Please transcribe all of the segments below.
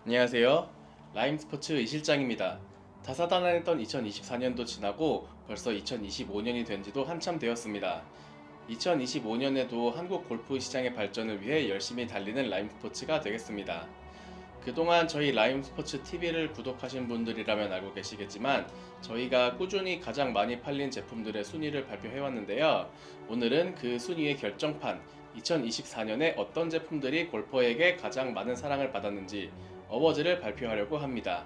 안녕하세요. 라임스포츠 이실장입니다. 다사다난했던 2024년도 지나고 벌써 2025년이 된 지도 한참 되었습니다. 2025년에도 한국 골프 시장의 발전을 위해 열심히 달리는 라임스포츠가 되겠습니다. 그동안 저희 라임스포츠 TV를 구독하신 분들이라면 알고 계시겠지만 저희가 꾸준히 가장 많이 팔린 제품들의 순위를 발표해왔는데요. 오늘은 그 순위의 결정판, 2024년에 어떤 제품들이 골퍼에게 가장 많은 사랑을 받았는지 어워즈를 발표하려고 합니다.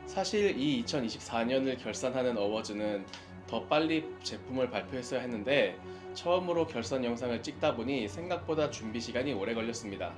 사실 이 2024년을 결산하는 어워즈는 더 빨리 제품을 발표했어야 했는데 처음으로 결산 영상을 찍다 보니 생각보다 준비 시간이 오래 걸렸습니다.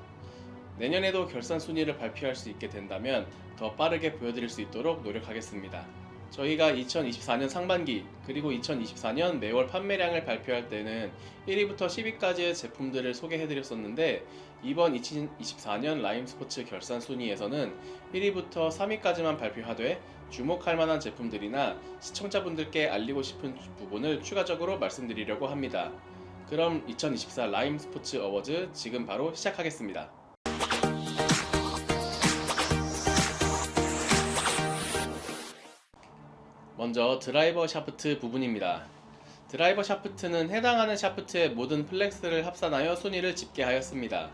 내년에도 결산 순위를 발표할 수 있게 된다면 더 빠르게 보여드릴 수 있도록 노력하겠습니다. 저희가 2024년 상반기 그리고 2024년 매월 판매량을 발표할 때는 1위부터 10위까지의 제품들을 소개해드렸었는데 이번 2024년 라임스포츠 결산 순위에서는 1위부터 3위까지만 발표하되 주목할 만한 제품들이나 시청자분들께 알리고 싶은 부분을 추가적으로 말씀드리려고 합니다. 그럼 2024 라임스포츠 어워즈 지금 바로 시작하겠습니다. 먼저 드라이버 샤프트 부분입니다. 드라이버 샤프트는 해당하는 샤프트의 모든 플렉스를 합산하여 순위를 집계하였습니다.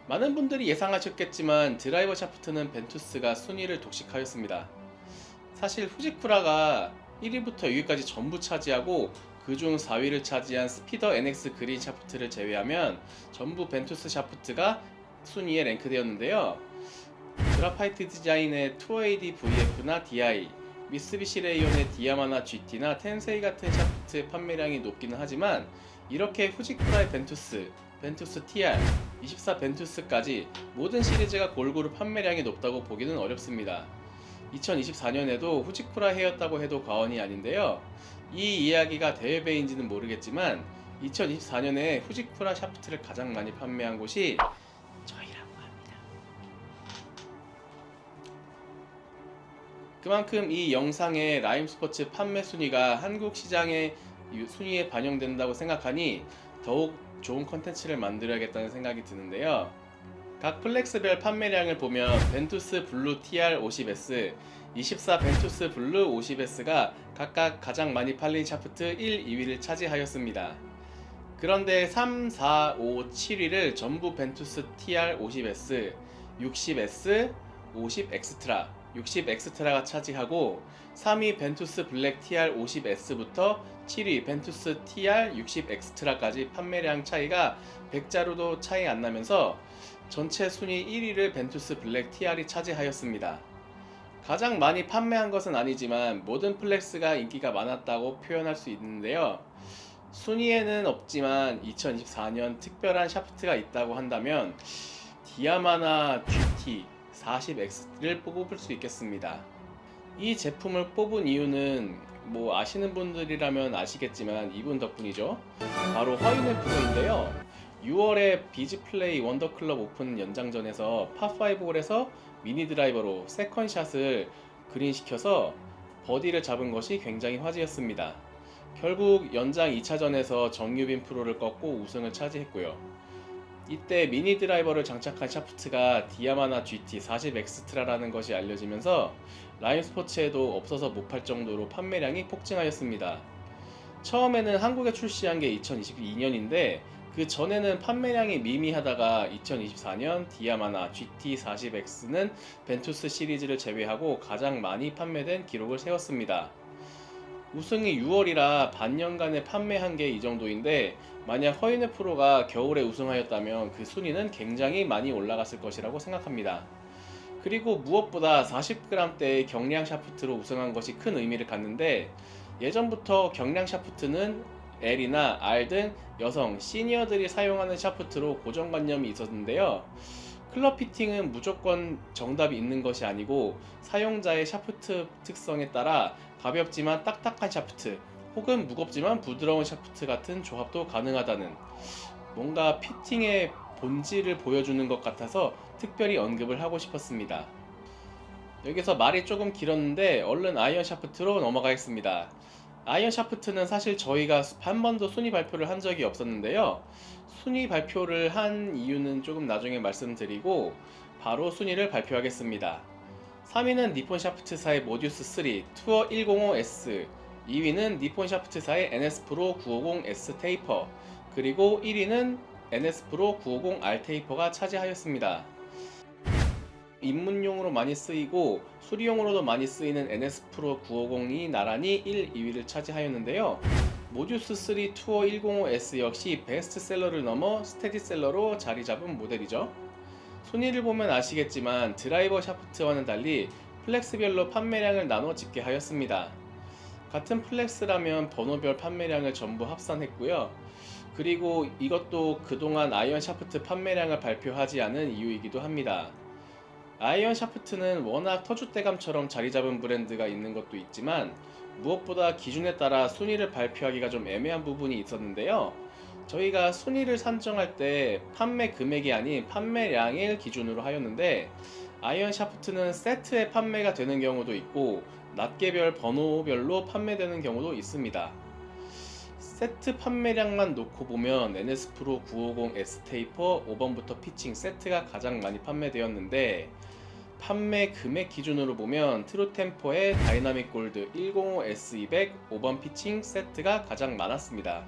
많은 분들이 예상하셨겠지만 드라이버 샤프트는 벤투스가 순위를 독식하였습니다. 사실 후지쿠라가 1위부터 6위까지 전부 차지하고 그중 4위를 차지한 스피더 NX 그린 샤프트를 제외하면 전부 벤투스 샤프트가 순위에 랭크되었는데요. 그라파이트 디자인의 2AD VF나 DI, 미쓰비시 레이온의 디야마나 GT나 텐세이 같은 샤프트의 판매량이 높기는 하지만 이렇게 후지쿠라의 벤투스, 벤투스 TR, 24 벤투스까지 모든 시리즈가 골고루 판매량이 높다고 보기는 어렵습니다. 2024년에도 후지쿠라 해였다고 해도 과언이 아닌데요. 이 이야기가 대회배인지는 모르겠지만 2024년에 후지쿠라 샤프트를 가장 많이 판매한 곳이 저희라고 합니다. 그만큼 이 영상의 라임스포츠 판매 순위가 한국 시장의 순위에 반영된다고 생각하니 더욱 좋은 컨텐츠를 만들어야겠다는 생각이 드는데요. 각 플렉스별 판매량을 보면 벤투스 블루 TR50S, 24 벤투스 블루 50S가 각각 가장 많이 팔린 샤프트 1, 2위를 차지하였습니다. 그런데 3, 4, 5, 7위를 전부 벤투스 TR50S, 60S, 50 엑스트라, 60 엑스트라가 차지하고 3위 벤투스 블랙 TR50S부터 7위 벤투스 TR60 엑스트라까지 판매량 차이가 100자루도 차이 안 나면서 전체 순위 1위를 벤투스 블랙 TR이 차지하였습니다. 가장 많이 판매한 것은 아니지만 모든 플렉스가 인기가 많았다고 표현할 수 있는데요. 순위에는 없지만 2024년 특별한 샤프트가 있다고 한다면 디야마나 GT 40X를 뽑을 수 있겠습니다. 이 제품을 뽑은 이유는 아시는 분들이라면 아시겠지만 이분 덕분이죠. 바로 허인의 프로인데요. 6월에 비즈플레이 원더클럽 오픈 연장전에서 파5홀에서 미니 드라이버로 세컨샷을 그린시켜서 버디를 잡은 것이 굉장히 화제였습니다. 결국 연장 2차전에서 정유빈 프로를 꺾고 우승을 차지했고요. 이때 미니 드라이버를 장착한 샤프트가 디야마나 GT 40 엑스트라라는 것이 알려지면서 라임스포츠에도 없어서 못 팔 정도로 판매량이 폭증하였습니다. 처음에는 한국에 출시한 게 2022년인데 그 전에는 판매량이 미미하다가 2024년 디야마나 GT40X는 벤투스 시리즈를 제외하고 가장 많이 판매된 기록을 세웠습니다. 우승이 6월이라 반년간에 판매한 게 이 정도인데 만약 허인의 프로가 겨울에 우승하였다면 그 순위는 굉장히 많이 올라갔을 것이라고 생각합니다. 그리고 무엇보다 40g대의 경량 샤프트로 우승한 것이 큰 의미를 갖는데 예전부터 경량 샤프트는 L이나 R 등 여성, 시니어들이 사용하는 샤프트로 고정관념이 있었는데요. 클럽 피팅은 무조건 정답이 있는 것이 아니고 사용자의 샤프트 특성에 따라 가볍지만 딱딱한 샤프트 혹은 무겁지만 부드러운 샤프트 같은 조합도 가능하다는 뭔가 피팅의 본질을 보여주는 것 같아서 특별히 언급을 하고 싶었습니다. 여기서 말이 조금 길었는데 얼른 아이언 샤프트로 넘어가겠습니다. 아이언 샤프트는 사실 저희가 한 번도 순위 발표를 한 적이 없었는데요. 순위 발표를 한 이유는 조금 나중에 말씀드리고 바로 순위를 발표하겠습니다. 3위는 니폰 샤프트사의 모듀스 3 투어 105S, 2위는 니폰 샤프트사의 NS 프로 950S 테이퍼, 그리고 1위는 NS 프로 950R 테이퍼가 차지하였습니다. 입문용으로 많이 쓰이고 수리용으로도 많이 쓰이는 NS 프로 950이 나란히 1, 2위를 차지하였는데요. 모듀스 3 투어 105S 역시 베스트셀러를 넘어 스테디셀러로 자리 잡은 모델이죠. 순위를 보면 아시겠지만 드라이버 샤프트와는 달리 플렉스별로 판매량을 나눠 집계하였습니다. 같은 플렉스라면 번호별 판매량을 전부 합산했고요. 그리고 이것도 그동안 아이언 샤프트 판매량을 발표하지 않은 이유이기도 합니다. 아이언 샤프트는 워낙 터줏대감처럼 자리 잡은 브랜드가 있는 것도 있지만 무엇보다 기준에 따라 순위를 발표하기가 좀 애매한 부분이 있었는데요. 저희가 순위를 산정할 때 판매 금액이 아닌 판매량을 기준으로 하였는데 아이언 샤프트는 세트에 판매가 되는 경우도 있고 낱개별 번호별로 판매되는 경우도 있습니다. 세트 판매량만 놓고 보면 NS 프로 950S 테이퍼 5번부터 피칭 세트가 가장 많이 판매되었는데 판매 금액 기준으로 보면 트루템퍼의 다이나믹 골드 105S200 5번 피칭 세트가 가장 많았습니다.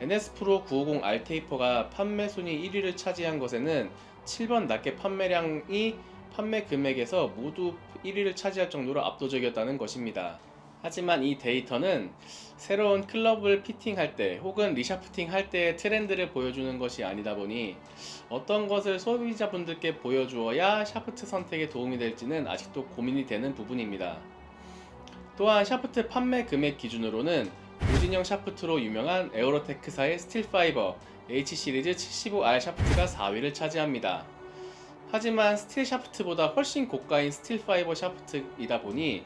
NS 프로 950R 테이퍼가 판매 순위 1위를 차지한 것에는 7번 낱개 판매량이 판매 금액에서 모두 1위를 차지할 정도로 압도적이었다는 것입니다. 하지만 이 데이터는 새로운 클럽을 피팅할 때 혹은 리샤프팅 할 때의 트렌드를 보여주는 것이 아니다 보니 어떤 것을 소비자분들께 보여주어야 샤프트 선택에 도움이 될지는 아직도 고민이 되는 부분입니다. 또한 샤프트 판매 금액 기준으로는 고진형 샤프트로 유명한 에어로테크사의 스틸파이버 H시리즈 75R 샤프트가 4위를 차지합니다. 하지만 스틸 샤프트보다 훨씬 고가인 스틸파이버 샤프트이다 보니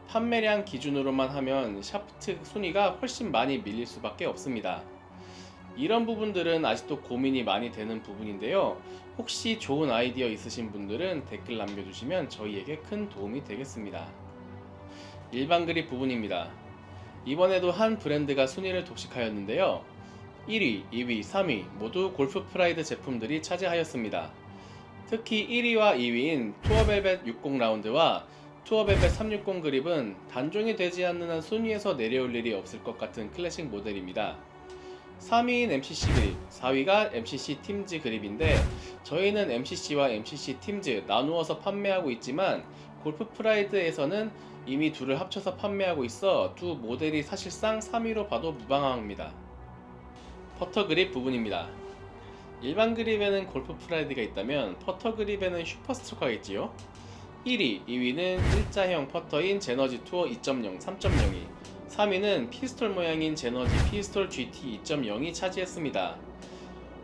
판매량 기준으로만 하면 샤프트 순위가 훨씬 많이 밀릴 수밖에 없습니다. 이런 부분들은 아직도 고민이 많이 되는 부분인데요. 혹시 좋은 아이디어 있으신 분들은 댓글 남겨주시면 저희에게 큰 도움이 되겠습니다. 일반 그립 부분입니다. 이번에도 한 브랜드가 순위를 독식하였는데요. 1위, 2위, 3위 모두 골프 프라이드 제품들이 차지하였습니다. 특히 1위와 2위인 투어벨벳 60 라운드와 투어벨벳 360 그립은 단종이 되지 않는 한 순위에서 내려올 일이 없을 것 같은 클래식 모델입니다. 3위인 MCC 그립, 4위가 MCC 팀즈 그립인데 저희는 MCC와 MCC 팀즈 나누어서 판매하고 있지만 골프 프라이드에서는 이미 둘을 합쳐서 판매하고 있어 두 모델이 사실상 3위로 봐도 무방합니다. 퍼터 그립 부분입니다. 일반 그립에는 골프 프라이드가 있다면 퍼터 그립에는 슈퍼스트로크가 있지요. 1위, 2위는 일자형 퍼터인 제너지 투어 2.0, 3.02, 3위는 피스톨 모양인 제너지 피스톨 GT 2.0이 차지했습니다.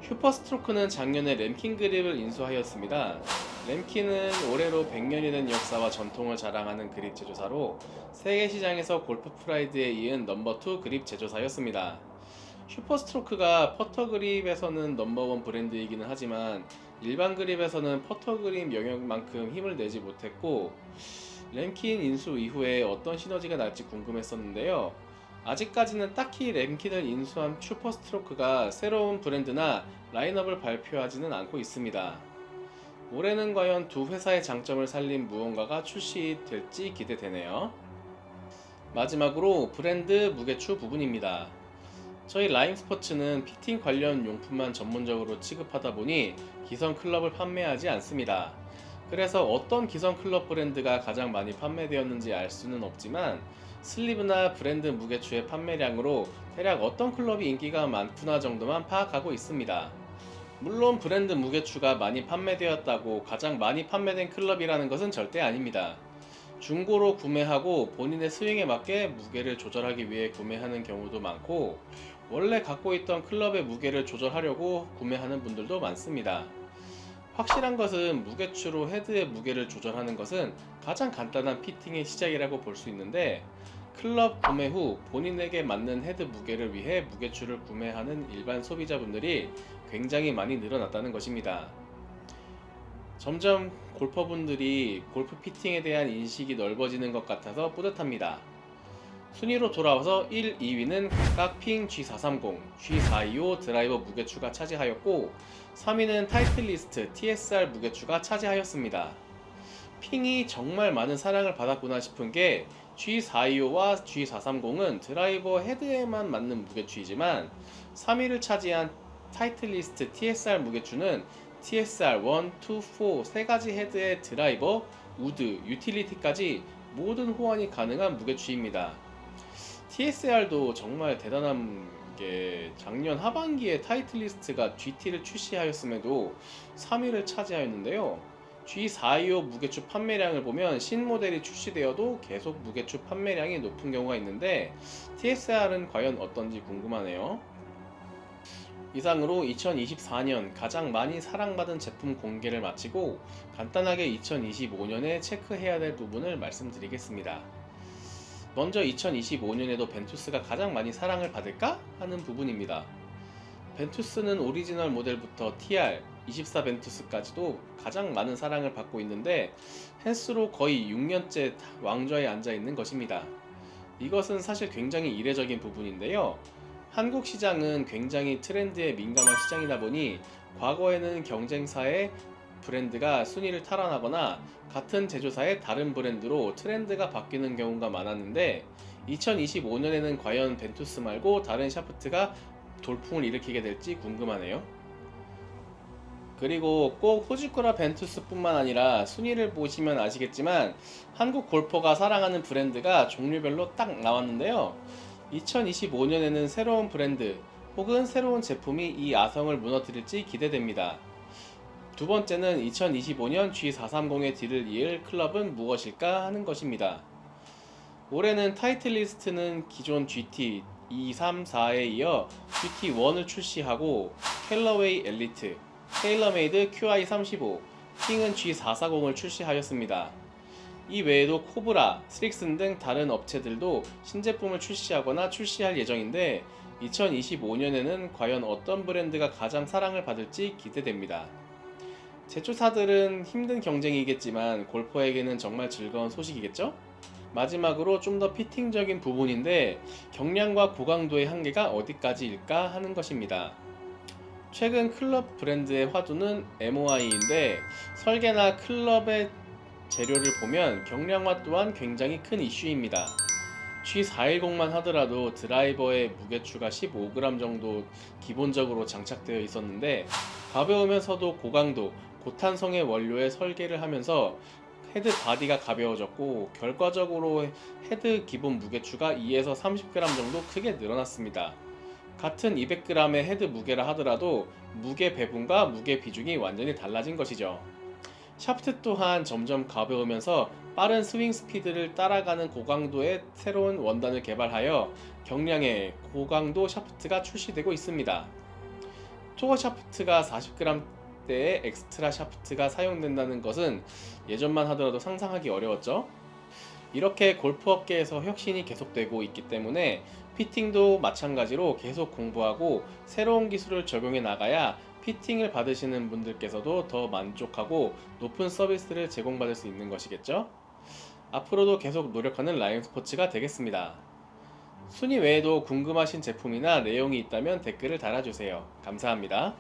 슈퍼스트로크는 작년에 램킨 그립을 인수하였습니다. 램킨은 올해로 100년이 된 역사와 전통을 자랑하는 그립 제조사로 세계 시장에서 골프 프라이드에 이은 넘버2 그립 제조사였습니다. 슈퍼스트로크가 퍼터 그립에서는 넘버원 브랜드이기는 하지만 일반 그립에서는 퍼터 그립 영역만큼 힘을 내지 못했고 램킨 인수 이후에 어떤 시너지가 날지 궁금했었는데요. 아직까지는 딱히 램킨을 인수한 슈퍼스트로크가 새로운 브랜드나 라인업을 발표하지는 않고 있습니다. 올해는 과연 두 회사의 장점을 살린 무언가가 출시될지 기대되네요. 마지막으로 브랜드 무게추 부분입니다. 저희 라임스포츠는 피팅 관련 용품만 전문적으로 취급하다 보니 기성 클럽을 판매하지 않습니다. 그래서 어떤 기성 클럽 브랜드가 가장 많이 판매되었는지 알 수는 없지만 슬리브나 브랜드 무게추의 판매량으로 대략 어떤 클럽이 인기가 많구나 정도만 파악하고 있습니다. 물론 브랜드 무게추가 많이 판매되었다고 가장 많이 판매된 클럽이라는 것은 절대 아닙니다. 중고로 구매하고 본인의 스윙에 맞게 무게를 조절하기 위해 구매하는 경우도 많고 원래 갖고 있던 클럽의 무게를 조절하려고 구매하는 분들도 많습니다. 확실한 것은 무게추로 헤드의 무게를 조절하는 것은 가장 간단한 피팅의 시작이라고 볼 수 있는데 클럽 구매 후 본인에게 맞는 헤드 무게를 위해 무게추를 구매하는 일반 소비자분들이 굉장히 많이 늘어났다는 것입니다. 점점 골퍼분들이 골프 피팅에 대한 인식이 넓어지는 것 같아서 뿌듯합니다. 순위로 돌아와서 1, 2위는 각각 핑 G430, G425 드라이버 무게추가 차지하였고 3위는 타이틀리스트 TSR 무게추가 차지하였습니다. 핑이 정말 많은 사랑을 받았구나 싶은 게 G425와 G430은 드라이버 헤드에만 맞는 무게추이지만 3위를 차지한 타이틀리스트 TSR 무게추는 TSR 1, 2, 4 세 가지 헤드의 드라이버, 우드, 유틸리티까지 모든 호환이 가능한 무게추입니다. TSR도 정말 대단한 게 작년 하반기에 타이틀리스트가 GT를 출시하였음에도 3위를 차지하였는데요. G425 무게추 판매량을 보면 신모델이 출시되어도 계속 무게추 판매량이 높은 경우가 있는데 TSR은 과연 어떤지 궁금하네요. 이상으로 2024년 가장 많이 사랑받은 제품 공개를 마치고 간단하게 2025년에 체크해야 될 부분을 말씀드리겠습니다. 먼저 2025년에도 벤투스가 가장 많이 사랑을 받을까? 하는 부분입니다. 벤투스는 오리지널 모델부터 TR, 24 벤투스까지도 가장 많은 사랑을 받고 있는데 횟수로 거의 6년째 왕좌에 앉아 있는 것입니다. 이것은 사실 굉장히 이례적인 부분인데요. 한국 시장은 굉장히 트렌드에 민감한 시장이다 보니 과거에는 경쟁사의 브랜드가 순위를 탈환하거나 같은 제조사의 다른 브랜드로 트렌드가 바뀌는 경우가 많았는데 2025년에는 과연 벤투스 말고 다른 샤프트가 돌풍을 일으키게 될지 궁금하네요. 그리고 꼭 후지쿠라 벤투스 뿐만 아니라 순위를 보시면 아시겠지만 한국 골퍼가 사랑하는 브랜드가 종류별로 딱 나왔는데요. 2025년에는 새로운 브랜드 혹은 새로운 제품이 이 아성을 무너뜨릴지 기대됩니다. 두 번째는 2025년 G430의 뒤를 이을 클럽은 무엇일까 하는 것입니다. 올해는 타이틀리스트는 기존 GT 2, 3, 4에 이어 GT1을 출시하고 캘러웨이 엘리트, 테일러메이드 QI35, 핑은 G440을 출시하였습니다. 이 외에도 코브라, 스릭슨 등 다른 업체들도 신제품을 출시하거나 출시할 예정인데 2025년에는 과연 어떤 브랜드가 가장 사랑을 받을지 기대됩니다. 제조사들은 힘든 경쟁이겠지만 골퍼에게는 정말 즐거운 소식이겠죠? 마지막으로 좀 더 피팅적인 부분인데 경량과 고강도의 한계가 어디까지일까 하는 것입니다. 최근 클럽 브랜드의 화두는 MOI인데 설계나 클럽의 재료를 보면 경량화 또한 굉장히 큰 이슈입니다. G410만 하더라도 드라이버의 무게추가 15g 정도 기본적으로 장착되어 있었는데 가벼우면서도 고강도, 고탄성의 원료의 설계를 하면서 헤드 바디가 가벼워졌고 결과적으로 헤드 기본 무게추가 2에서 30g 정도 크게 늘어났습니다. 같은 200g의 헤드 무게라 하더라도 무게 배분과 무게 비중이 완전히 달라진 것이죠. 샤프트 또한 점점 가벼우면서 빠른 스윙 스피드를 따라가는 고강도의 새로운 원단을 개발하여 경량의 고강도 샤프트가 출시되고 있습니다. 투어 샤프트가 40g대의 엑스트라 샤프트가 사용된다는 것은 예전만 하더라도 상상하기 어려웠죠. 이렇게 골프업계에서 혁신이 계속되고 있기 때문에 피팅도 마찬가지로 계속 공부하고 새로운 기술을 적용해 나가야 피팅을 받으시는 분들께서도 더 만족하고 높은 서비스를 제공받을 수 있는 것이겠죠. 앞으로도 계속 노력하는 라임 스포츠가 되겠습니다. 순위 외에도 궁금하신 제품이나 내용이 있다면 댓글을 달아주세요. 감사합니다.